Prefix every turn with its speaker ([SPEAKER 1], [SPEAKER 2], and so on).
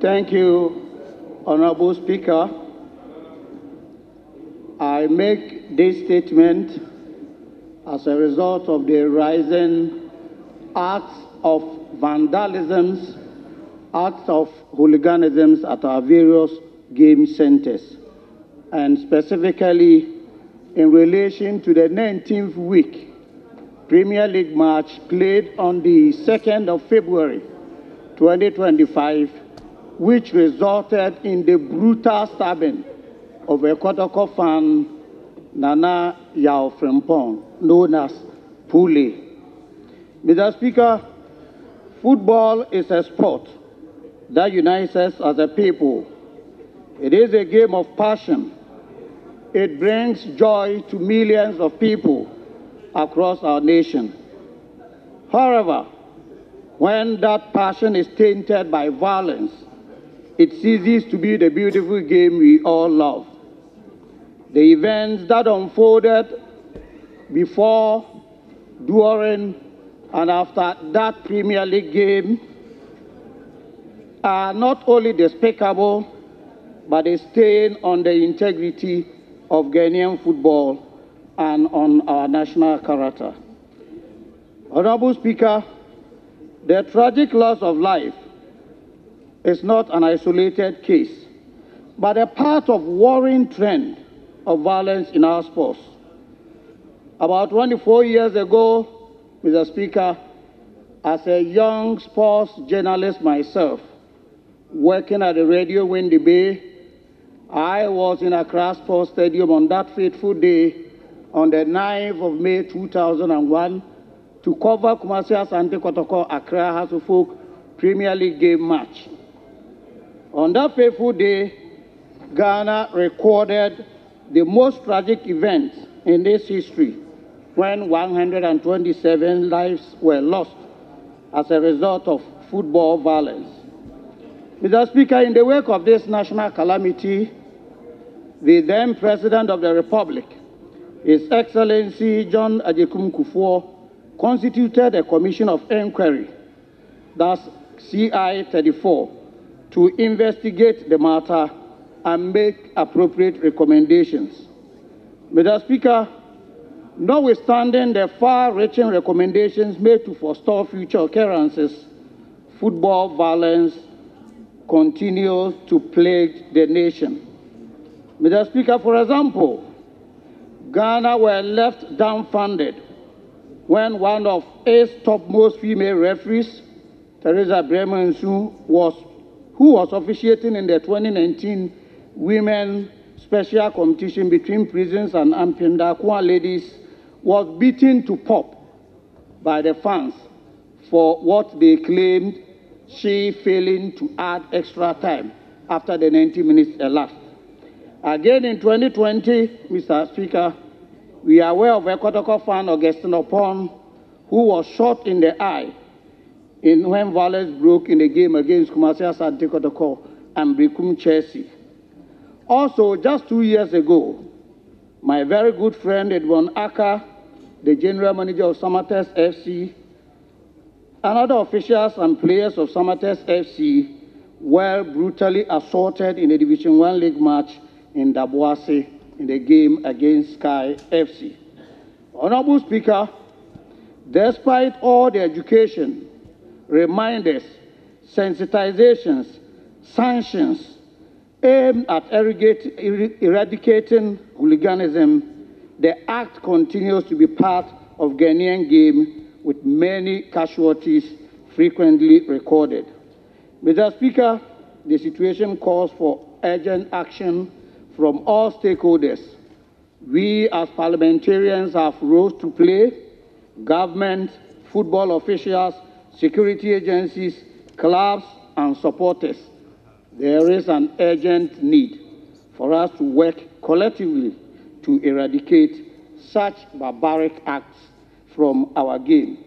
[SPEAKER 1] Thank you, Honorable Speaker. I make this statement as a result of the rising acts of vandalisms, acts of hooliganisms at our various game centers, and specifically in relation to the 19th week Premier League match played on the 2nd of February 2025, which resulted in the brutal stabbing of a Kotoko fan, Nana Yao Frimpong, known as Pule. Mr. Speaker, football is a sport that unites us as a people. It is a game of passion. It brings joy to millions of people across our nation. However, when that passion is tainted by violence, it ceases to be the beautiful game we all love. The events that unfolded before, during, and after that Premier League game are not only despicable, but a stain on the integrity of Ghanaian football and on our national character. Honorable Speaker, the tragic loss of life is not an isolated case, but a part of worrying trend of violence in our sports. About 24 years ago, Mr. Speaker, as a young sports journalist myself, working at the Radio Windy Bay, I was in Accra Sports Stadium on that fateful day on the 9th of May 2001 to cover Kumasi Asante Kotoko Accra House of Folk Premier League game match. On that fateful day, Ghana recorded the most tragic event in this history when 127 lives were lost as a result of football violence. Mr. Speaker, in the wake of this national calamity, the then President of the Republic, His Excellency John Agyekum Kufuor, constituted a commission of inquiry, that's CI-34, to investigate the matter and make appropriate recommendations. Mr. Speaker, notwithstanding the far-reaching recommendations made to forestall future occurrences, football violence continues to plague the nation. Mr. Speaker, for example, Ghana were left dumbfounded when one of its topmost female referees, Teresa Bremensu, who was officiating in the 2019 Women Special Competition between prisons and Ampindakwa ladies, was beaten to pulp by the fans for what they claimed she failing to add extra time after the 90 minutes elapsed. Again in 2020, Mr. Speaker, we are aware of a Kotoko fan, Augustine Opon, who was shot in the eye when violence broke in the game against Kumasi Asante Kotoko and Berekum Chelsea. Also, just 2 years ago, my very good friend Edwin Aka, the general manager of Samatex FC, and other officials and players of Samatex FC were brutally assaulted in a Division 1 League match in Daboase in the game against Sky FC. Honorable Speaker, despite all the education, reminders, sensitizations, sanctions aimed at eradicating hooliganism, the act continues to be part of Ghanaian game with many casualties frequently recorded. Mr. Speaker, the situation calls for urgent action from all stakeholders. We as parliamentarians have roles to play: government, football officials, security agencies, clubs, and supporters. There is an urgent need for us to work collectively to eradicate such barbaric acts from our game.